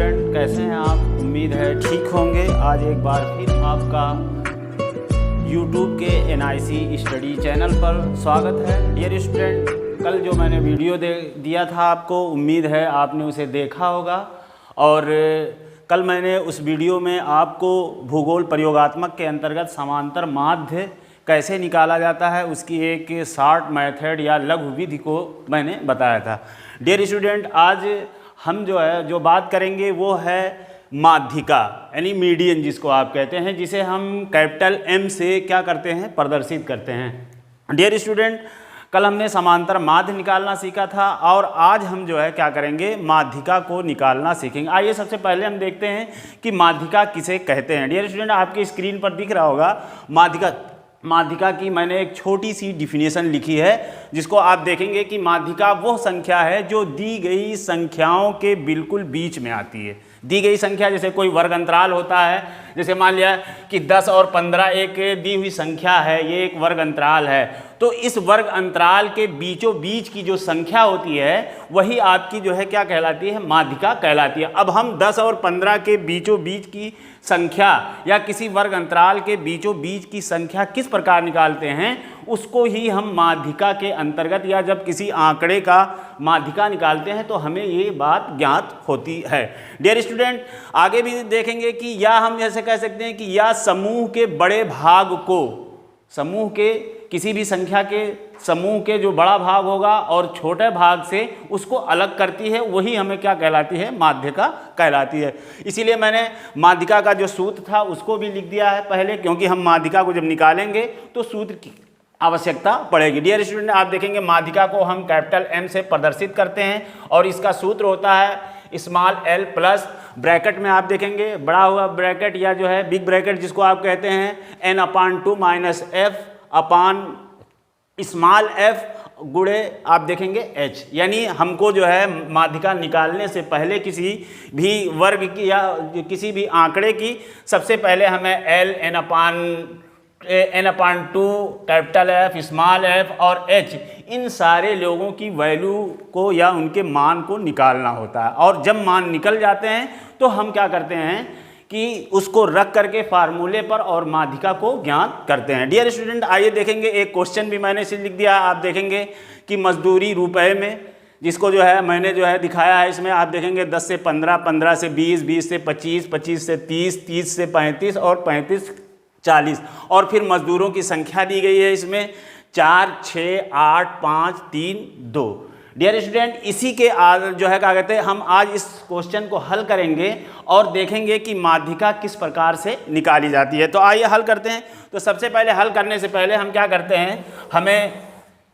Student, कैसे हैं आप? उम्मीद है ठीक होंगे। आज एक बार फिर आपका YouTube के NIC स्टडी चैनल पर स्वागत है। डियर स्टूडेंट, कल जो मैंने वीडियो दिया था आपको, उम्मीद है आपने उसे देखा होगा। और कल मैंने उस वीडियो में आपको भूगोल प्रयोगात्मक के अंतर्गत समांतर माध्य कैसे निकाला जाता है उसकी एक शॉर्ट मेथड या लघु विधि को मैंने बताया था। डियर स्टूडेंट, आज हम जो बात करेंगे वो है माध्यिका यानी मीडियन, जिसको आप कहते हैं, जिसे हम कैपिटल M से क्या करते हैं, प्रदर्शित करते हैं। डियर स्टूडेंट, कल हमने समांतर माध्य निकालना सीखा था और आज हम क्या करेंगे, माध्यिका को निकालना सीखेंगे। आइए सबसे पहले हम देखते हैं कि माध्यिका किसे कहते हैं। डियर स्टूडेंट, आपकी स्क्रीन पर दिख रहा होगा माध्यिका की मैंने एक छोटी सी डिफिनेशन लिखी है, जिसको आप देखेंगे कि माध्यिका वह संख्या है जो दी गई संख्याओं के बिल्कुल बीच में आती है। दी गई संख्या, जैसे कोई वर्ग अंतराल होता है, जैसे मान लिया कि 10 और 15 एक दी हुई संख्या है, ये एक वर्ग अंतराल है, तो इस वर्ग अंतराल के बीचों बीच की जो संख्या होती है वही आपकी क्या कहलाती है, माध्यिका कहलाती है। अब हम 10 और 15 के बीचों बीच की संख्या या किसी वर्ग अंतराल के बीचों बीच की संख्या किस प्रकार निकालते हैं, उसको ही हम माध्यिका के अंतर्गत, या जब किसी आंकड़े का माध्यिका निकालते हैं तो हमें ये बात ज्ञात होती है। डियर स्टूडेंट, आगे भी देखेंगे कि या हम जैसे कह सकते हैं कि या समूह के बड़े भाग को, समूह के किसी भी संख्या के समूह के जो बड़ा भाग होगा और छोटे भाग से उसको अलग करती है, वही हमें क्या कहलाती है, माध्यिका कहलाती है। इसीलिए मैंने माध्यिका का जो सूत्र था उसको भी लिख दिया है पहले, क्योंकि हम माध्यिका को जब निकालेंगे तो सूत्र की आवश्यकता पड़ेगी। डियर स्टूडेंट, आप देखेंगे माध्यिका को हम कैपिटल M से प्रदर्शित करते हैं और इसका सूत्र होता है स्मॉल l प्लस ब्रैकेट में आप देखेंगे बड़ा हुआ ब्रैकेट या बिग ब्रैकेट, जिसको आप कहते हैं n/2 माइनस f अपान स्मॉल f गुणे आप देखेंगे h। यानी हमको माध्यिका निकालने से पहले किसी भी वर्ग की या किसी भी आंकड़े की सबसे पहले हमें l n/2 capital F small f और h, इन सारे लोगों की वैल्यू को या उनके मान को निकालना होता है। और जब मान निकल जाते हैं तो हम क्या करते हैं कि उसको रख करके फार्मूले पर और माध्यिका को ज्ञात करते हैं। डियर स्टूडेंट, आइए देखेंगे एक क्वेश्चन भी मैंने इसे लिख दिया। आप देखेंगे कि मजदूरी रुपए में, जिसको मैंने दिखाया है, इसमें आप देखेंगे 10 से 15, 15 से 20, 20 से 25, 25 से 30, 30 से 35 और 35 40, और फिर मजदूरों की संख्या दी गई है इसमें 4, 6, 8, 5, 3, 2। डियर स्टूडेंट, इसी के क्या कहते हैं, हम आज इस क्वेश्चन को हल करेंगे और देखेंगे कि माध्यिका किस प्रकार से निकाली जाती है। तो आइए हल करते हैं। तो सबसे पहले हल करने से पहले हम क्या करते हैं, हमें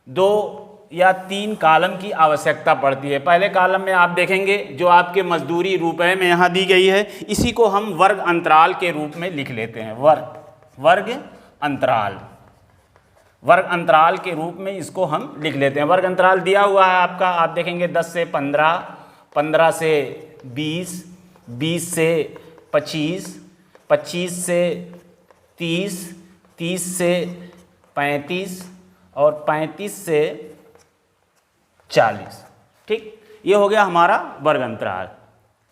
2 या 3 कॉलम की आवश्यकता पड़ती है। पहले कॉलम में आप देखेंगे जो आपके मजदूरी रुपए में यहाँ दी गई है, इसी को हम वर्ग अंतराल के रूप में लिख लेते हैं। वर्ग अंतराल के रूप में इसको हम लिख लेते हैं। वर्ग अंतराल दिया हुआ है आपका, आप देखेंगे 10 से 15, 15 से 20, 20 से 25, 25 से 30, 30 से 35 और 35 से 40। ठीक, ये हो गया हमारा वर्ग अंतराल।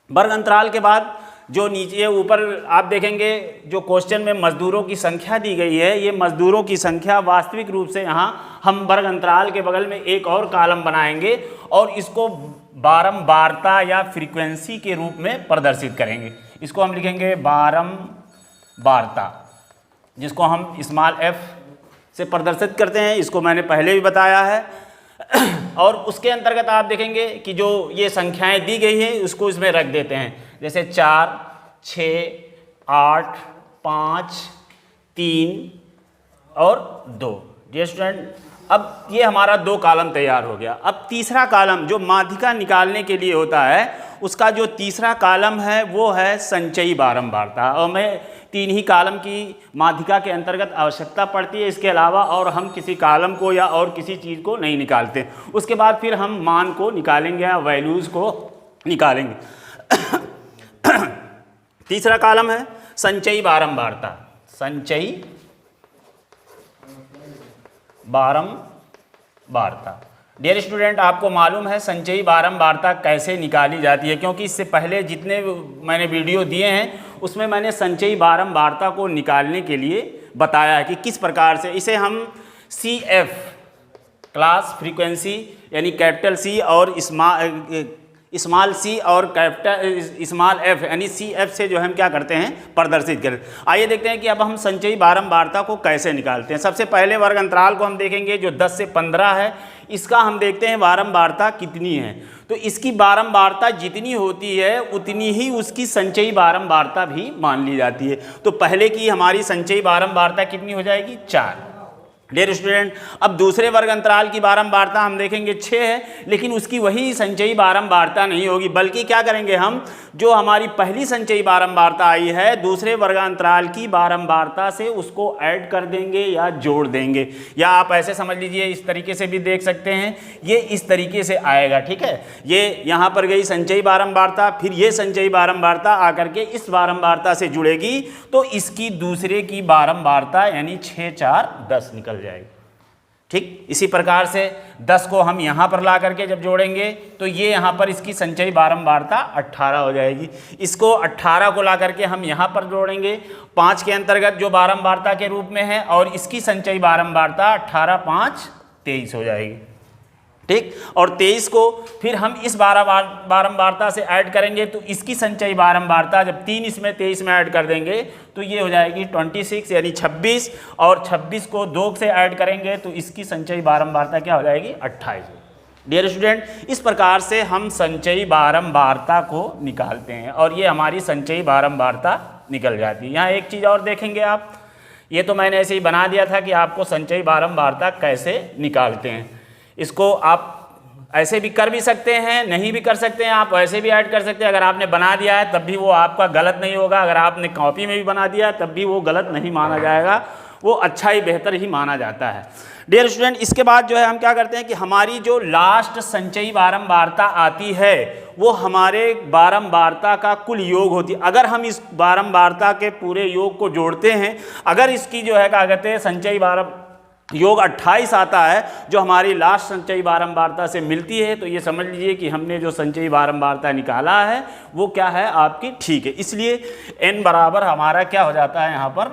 वर्ग अंतराल के बाद जो नीचे ऊपर आप देखेंगे जो क्वेश्चन में मजदूरों की संख्या दी गई है, ये मजदूरों की संख्या वास्तविक रूप से यहाँ हम वर्ग अंतराल के बगल में एक और कॉलम बनाएंगे और इसको बारंबारता या फ्रीक्वेंसी के रूप में प्रदर्शित करेंगे। इसको हम लिखेंगे बारंबारता, जिसको हम स्मॉल f से प्रदर्शित करते हैं। इसको मैंने पहले भी बताया है। और उसके अंतर्गत आप देखेंगे कि जो ये संख्याएं दी गई है उसको इसमें रख देते हैं, जैसे 4, 6, 8, 5, 3 और 2। डियर स्टूडेंट, अब ये हमारा 2 कॉलम तैयार हो गया। अब तीसरा कॉलम जो माध्यिका निकालने के लिए होता है, उसका जो तीसरा कॉलम है वो है संचयी बारंबारता। और मैं 3 ही कॉलम की माध्यिका के अंतर्गत आवश्यकता पड़ती है, इसके अलावा और हम किसी कॉलम को या और किसी चीज़ को नहीं निकालते। उसके बाद फिर हम मान को निकालेंगे या वैल्यूज़ को निकालेंगे। तीसरा कॉलम है संचयी बारंबारता। संचयी बारंबारता। डियर स्टूडेंट, आपको मालूम है संचयी बारंबारता कैसे निकाली जाती है, क्योंकि इससे पहले जितने मैंने वीडियो दिए हैं उसमें मैंने संचयी बारंबारता को निकालने के लिए बताया है कि किस प्रकार से इसे हम CF क्लास फ्रीक्वेंसी यानी कैपिटल C और स्मॉल सी और कैपिटल स्मॉल f यानी CF से जो हम क्या करते हैं प्रदर्शित करें। आइए देखते हैं कि अब हम संचयी बारंबारता को कैसे निकालते हैं। सबसे पहले वर्ग अंतराल को हम देखेंगे जो 10 से 15 है, इसका हम देखते हैं बारंबारता कितनी है। तो इसकी बारंबारता जितनी होती है उतनी ही उसकी संचयी बारंबारता भी मान ली जाती है। तो पहले की हमारी संचयी बारंबारता कितनी हो जाएगी? 4। डियर स्टूडेंट, अब दूसरे वर्ग अंतराल की बारंबारता हम देखेंगे 6 है, लेकिन उसकी वही संचयी बारंबारता नहीं होगी, बल्कि क्या करेंगे हम, जो हमारी पहली संचयी बारंबारता आई है दूसरे वर्ग अंतराल की बारंबारता से उसको ऐड कर देंगे या जोड़ देंगे, या आप ऐसे समझ लीजिए, इस तरीके से भी देख सकते हैं, ये इस तरीके से आएगा। ठीक है, ये यहाँ पर गई संचयी बारंबारता, फिर ये संचयी बारंबारता आकर के इस बारंबारता से जुड़ेगी, तो इसकी दूसरे की बारंबारता यानी 6 4 10 निकल जाएगी। ठीक, इसी प्रकार से 10 को हम यहाँ पर ला करके जब जोड़ेंगे तो ये यहाँ पर इसकी संचयी बारंबारता 18 हो जाएगी। इसको 18 को ला करके हम यहाँ पर जोड़ेंगे 5 के अंतर्गत जो बारंबारता के रूप में है, और इसकी संचयी बारंबारता 18 5 23 हो जाएगी। ठीक, और 23 को फिर हम इस बारंबारता से ऐड करेंगे तो इसकी संचयी बारंबारता जब 3 इसमें 23 में ऐड कर देंगे तो ये हो जाएगी 26 यानी 26, और 26 को 2 से ऐड करेंगे तो इसकी संचयी बारंबारता क्या हो जाएगी? 28। डियर स्टूडेंट, इस प्रकार से हम संचयी बारंबारता को निकालते हैं और ये हमारी संचयी बारंबारता निकल जाती है। यहाँ एक चीज़ और देखेंगे आप, ये तो मैंने ऐसे ही बना दिया था कि आपको संचयी बारंबारता कैसे निकालते हैं। इसको आप ऐसे भी कर भी सकते हैं, नहीं भी कर सकते हैं, आप ऐसे भी ऐड कर सकते हैं। अगर आपने बना दिया है तब भी वो आपका गलत नहीं होगा, अगर आपने कॉपी में भी बना दिया तब भी वो गलत नहीं माना जाएगा, वो अच्छा ही बेहतर ही माना जाता है। डियर स्टूडेंट, इसके बाद जो है हम क्या करते हैं कि हमारी जो लास्ट संचयी बारंबारता आती है वो हमारे बारंबारता का कुल योग होती है। अगर हम इस बारंबारता के पूरे योग को जोड़ते हैं, अगर इसकी जो है क्या कहते हैं संचयी योग 28 आता है जो हमारी लास्ट संचयी बारंबारता से मिलती है, तो ये समझ लीजिए कि हमने जो संचयी बारंबारता निकाला है वो क्या है आपकी ठीक है। इसलिए n बराबर हमारा क्या हो जाता है यहाँ पर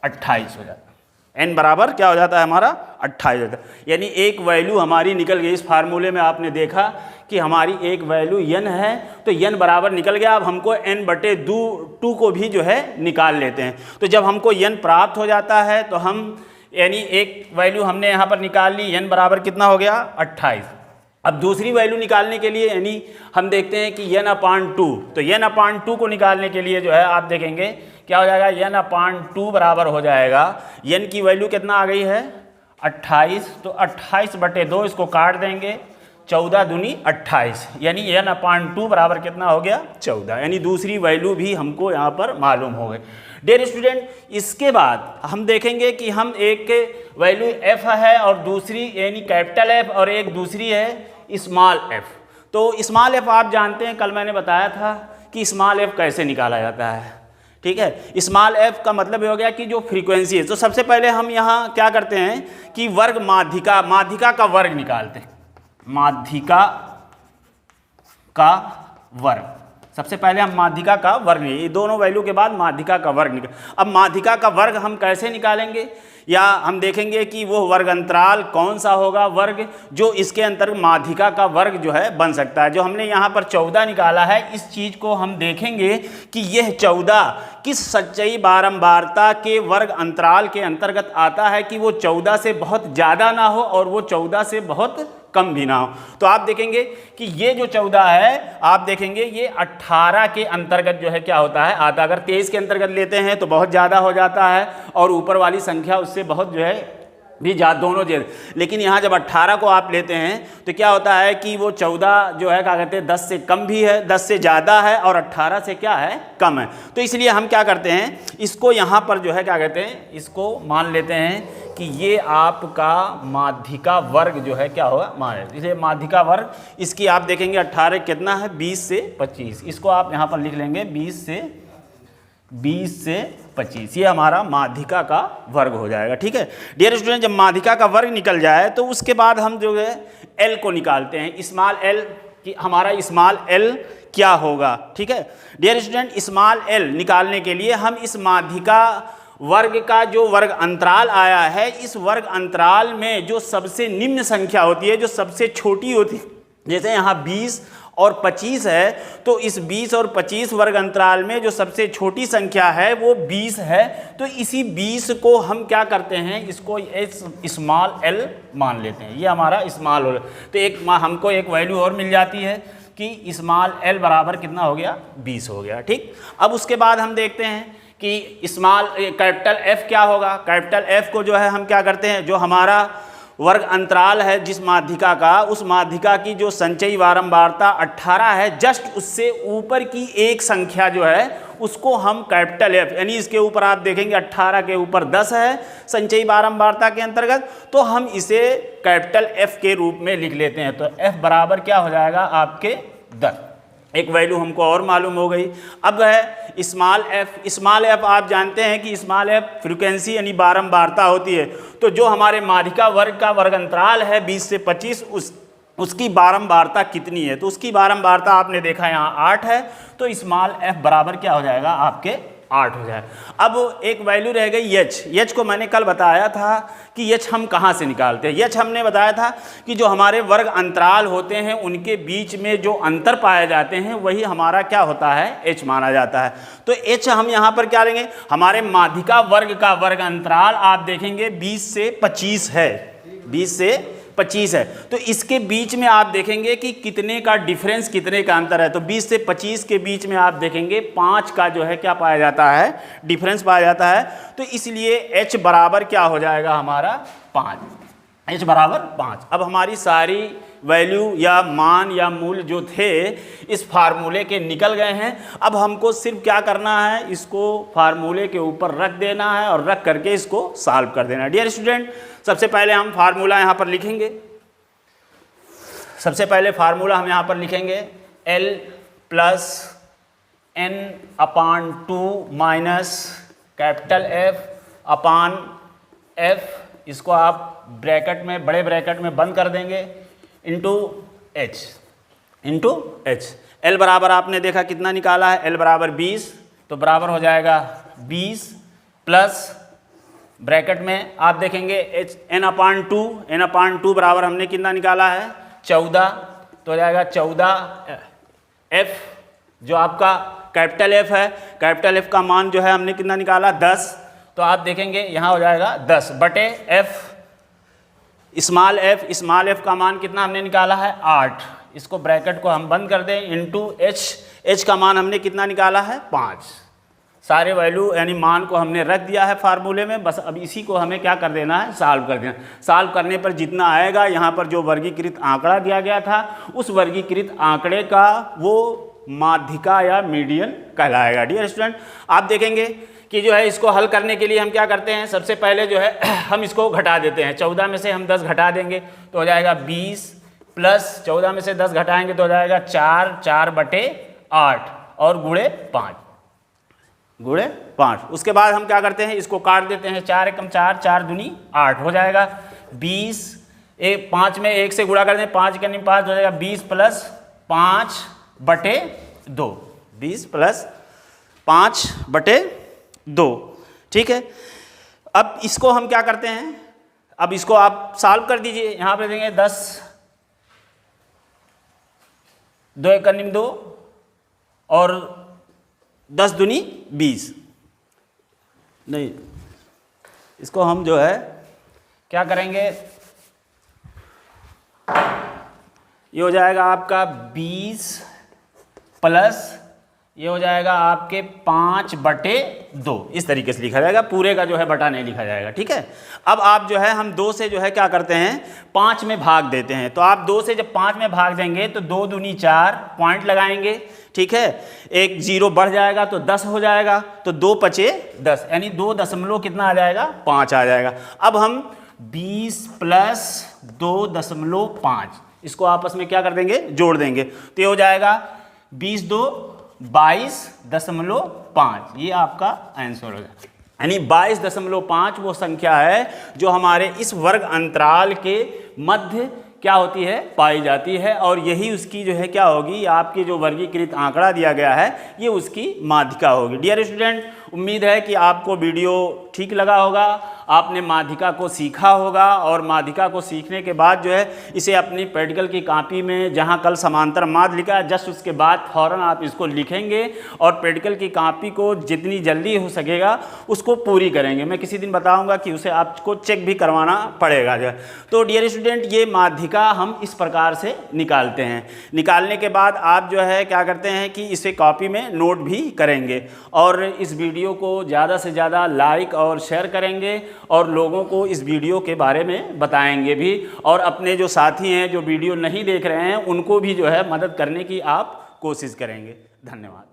28 हो जाता है। n बराबर क्या हो जाता है हमारा 28 होता है, यानी एक वैल्यू हमारी निकल गई। इस फार्मूले में आपने देखा कि हमारी एक वैल्यू n है, तो n बराबर निकल गया। अब हमको n/2 को भी जो है निकाल लेते हैं। तो जब हमको n प्राप्त हो जाता है तो हम यानी एक वैल्यू हमने यहाँ पर निकाल ली, n बराबर कितना हो गया 28। अब दूसरी वैल्यू निकालने के लिए यानी हम देखते हैं कि n/2, तो n/2 को निकालने के लिए जो है आप देखेंगे क्या हो जाएगा, n/2 बराबर हो जाएगा, n की वैल्यू कितना आ गई है 28, तो 28/2 इसको काट देंगे, 14 दूनी 28, यानी n/2 बराबर कितना हो गया 14, यानी दूसरी वैल्यू भी हमको यहाँ पर मालूम हो गई। डियर स्टूडेंट, इसके बाद हम देखेंगे कि हम एक वैल्यू f है और दूसरी यानी कैपिटल F और एक दूसरी है स्मॉल f। तो स्मॉल f आप जानते हैं, कल मैंने बताया था कि स्मॉल f कैसे निकाला जाता है। ठीक है, स्मॉल f का मतलब हो गया कि जो फ्रीक्वेंसी है। तो सबसे पहले हम यहाँ क्या करते हैं कि वर्ग माध्यिका का वर्ग निकालते हैं। माध्यिका का वर्ग, सबसे पहले हम माध्यिका का वर्ग, ये दोनों वैल्यू के बाद माध्यिका का वर्ग निकाल। अब माध्यिका का वर्ग हम कैसे निकालेंगे, या हम देखेंगे कि वो वर्ग अंतराल कौन सा होगा वर्ग जो इसके अंतर्गत माध्यिका का वर्ग जो है बन सकता है। जो हमने यहाँ पर 14 निकाला है, इस चीज़ को हम देखेंगे कि यह 14 किस संचयी बारंबारता के वर्ग अंतराल के अंतर्गत आता है, कि वो 14 से बहुत ज़्यादा ना हो और वो 14 से बहुत कम भी ना हो। तो आप देखेंगे कि ये जो 14 है, आप देखेंगे ये 18 के अंतर्गत जो है क्या होता है आता। अगर 23 के अंतर्गत लेते हैं तो बहुत ज़्यादा हो जाता है, और ऊपर वाली संख्या उससे बहुत जो है भी दोनों ज़्यादा। लेकिन यहाँ जब 18 को आप लेते हैं तो क्या होता है कि वो 14 जो है क्या कहते हैं 10 से कम भी है, 10 से ज़्यादा है, और 18 से क्या है कम है। तो इसलिए हम क्या करते हैं, इसको यहाँ पर जो है क्या कहते हैं, इसको मान लेते हैं कि ये आपका माध्यिका वर्ग जो है क्या होगा मान, इसलिए माध्यिका वर्ग इसकी आप देखेंगे 18 कितना है 20 से 25, इसको आप यहाँ पर लिख लेंगे 20 से 25, ये हमारा माध्यिका का वर्ग हो जाएगा। ठीक है डियर स्टूडेंट, जब माध्यिका का वर्ग निकल जाए तो उसके बाद हम जो है एल को निकालते हैं। स्मॉल एल कि हमारा स्मॉल एल क्या होगा। ठीक है डियर स्टूडेंट, स्मॉल एल निकालने के लिए हम इस माध्यिका वर्ग का जो वर्ग अंतराल आया है, इस वर्ग अंतराल में जो सबसे निम्न संख्या होती है, जो सबसे छोटी होती है, जैसे यहाँ 20 और 25 है, तो इस 20 और 25 वर्ग अंतराल में जो सबसे छोटी संख्या है वो 20 है। तो इसी 20 को हम क्या करते हैं, इसको स्मॉल एल मान लेते हैं। ये हमारा स्मॉल एल, तो हमको एक वैल्यू और मिल जाती है कि स्मॉल एल बराबर कितना हो गया, 20 हो गया। ठीक, अब उसके बाद हम देखते हैं कि स्मॉल कैपिटल एफ क्या होगा। कैपिटल एफ को जो है हम क्या करते हैं, जो हमारा वर्ग अंतराल है जिस माध्यिका का, उस माध्यिका की जो संचयी बारंबारता 18 है, जस्ट उससे ऊपर की एक संख्या जो है उसको हम कैपिटल एफ, यानी इसके ऊपर आप देखेंगे 18 के ऊपर 10 है संचयी बारंबारता के अंतर्गत, तो हम इसे कैपिटल एफ के रूप में लिख लेते हैं। तो एफ बराबर क्या हो जाएगा आपके 10। एक वैल्यू हमको और मालूम हो गई। अब है स्मॉल एफ। स्मॉल एफ आप जानते हैं कि स्मॉल एफ फ्रीक्वेंसी यानी बारंबारता होती है। तो जो हमारे माध्यिका वर्ग का वर्ग अंतराल है 20 से 25, उसकी बारंबारता कितनी है, तो उसकी बारंबारता आपने देखा यहाँ 8 है, तो स्मॉल एफ बराबर क्या हो जाएगा आपके 8 हो जाए। अब एक वैल्यू रह गई एच। एच को मैंने कल बताया था कि एच हम कहाँ से निकालते हैं। एच हमने बताया था कि जो हमारे वर्ग अंतराल होते हैं उनके बीच में जो अंतर पाए जाते हैं वही हमारा क्या होता है, एच माना जाता है। तो एच हम यहाँ पर क्या लेंगे, हमारे माध्यिका वर्ग का वर्ग अंतराल आप देखेंगे 20 से 25 है, 20 से 25 है, तो इसके बीच में आप देखेंगे कि कितने का डिफरेंस, कितने का अंतर है। तो 20 से 25 के बीच में आप देखेंगे 5 का जो है क्या पाया जाता है, डिफरेंस पाया जाता है। तो इसलिए h बराबर क्या हो जाएगा हमारा 5, h बराबर 5। अब हमारी सारी वैल्यू या मान या मूल्य जो थे इस फार्मूले के निकल गए हैं। अब हमको सिर्फ क्या करना है, इसको फार्मूले के ऊपर रख देना है और रख करके इसको सॉल्व कर देना है। डियर स्टूडेंट, सबसे पहले हम फार्मूला यहाँ पर लिखेंगे। सबसे पहले फार्मूला हम यहाँ पर लिखेंगे L प्लस n अपान 2 माइनस कैपिटल F अपान F, इसको आप ब्रैकेट में, बड़े ब्रैकेट में बंद कर देंगे, इंटू एच। L बराबर आपने देखा कितना निकाला है, L बराबर 20, तो बराबर हो जाएगा 20 प्लस ब्रैकेट में आप देखेंगे एच n अपान 2 बराबर हमने कितना निकाला है 14, तो हो जाएगा 14 F जो आपका कैपिटल F है, कैपिटल F का मान जो है हमने कितना निकाला 10, तो आप देखेंगे यहाँ हो जाएगा 10 बटे F स्मॉल एफ का मान कितना हमने निकाला है 8, इसको ब्रैकेट को हम बंद कर दें, इंटू एच का मान हमने कितना निकाला है 5। सारे वैल्यू यानी मान को हमने रख दिया है फार्मूले में, बस अब इसी को हमें क्या कर देना है, सॉल्व कर देना। सॉल्व करने पर जितना आएगा, यहाँ पर जो वर्गीकृत आंकड़ा दिया गया था उस वर्गीकृत आंकड़े का वो माध्यिका या मीडियन कहलाएगा। डियर स्टूडेंट, आप देखेंगे कि जो है इसको हल करने के लिए हम क्या करते हैं, सबसे पहले जो है हम इसको घटा देते हैं। 14 में से हम 10 घटा देंगे तो हो जाएगा 20 प्लस 14 में से 10 घटाएंगे तो हो जाएगा 4 बटे 8 और गुणे 5। उसके बाद हम क्या करते हैं, इसको काट देते हैं, 4 एकम 4, 4 दूनी 8 हो जाएगा 20। 5 में 1 से गुणा कर दें, 5 के 5 हो जाएगा 20 प्लस 5 बटे 2, 20 प्लस 5 बटे 2। ठीक है, अब इसको हम क्या करते हैं, अब इसको आप सॉल्व कर दीजिए। यहाँ पे देंगे 10, 2 एकम 2 और 10 दूनी 20। नहीं, इसको हम जो है क्या करेंगे, ये हो जाएगा आपका 20 प्लस ये हो जाएगा आपके 5 बटे 2, इस तरीके से लिखा जाएगा, पूरे का जो है बटा नहीं लिखा जाएगा। ठीक है, अब आप जो है हम 2 से जो है क्या करते हैं 5 में भाग देते हैं। तो आप 2 से जब 5 में भाग देंगे तो 2 दूनी 4 पॉइंट लगाएंगे। ठीक है, एक 0 बढ़ जाएगा तो 10 हो जाएगा, तो 2 पचे 10 यानी 2 दशमलव कितना आ जाएगा 5 आ जाएगा। अब हम 20 प्लस 2.5 इसको आपस में क्या कर देंगे, जोड़ देंगे, तो ये हो जाएगा 20 2 22.5 22.5, ये आपका आंसर है। यानी 22.5 वो संख्या है जो हमारे इस वर्ग अंतराल के मध्य क्या होती है, पाई जाती है, और यही उसकी जो है क्या होगी, आपकी जो वर्गीकृत आंकड़ा दिया गया है ये उसकी माध्यिका होगी। डियर स्टूडेंट, उम्मीद है कि आपको वीडियो ठीक लगा होगा, आपने माध्यिका को सीखा होगा, और माध्यिका को सीखने के बाद जो है इसे अपनी प्रैक्टिकल की कॉपी में जहां कल समांतर माध्य लिखा है जस्ट उसके बाद फ़ौरन आप इसको लिखेंगे और प्रैक्टिकल की कॉपी को जितनी जल्दी हो सकेगा उसको पूरी करेंगे। मैं किसी दिन बताऊंगा कि उसे आपको चेक भी करवाना पड़ेगा जो है। तो डियर स्टूडेंट, ये माध्यिका हम इस प्रकार से निकालते हैं। निकालने के बाद आप जो है क्या करते हैं कि इसे कॉपी में नोट भी करेंगे, और इस वीडियो को ज़्यादा से ज़्यादा लाइक और शेयर करेंगे, और लोगों को इस वीडियो के बारे में बताएंगे भी, और अपने जो साथी हैं जो वीडियो नहीं देख रहे हैं उनको भी जो है मदद करने की आप कोशिश करेंगे। धन्यवाद।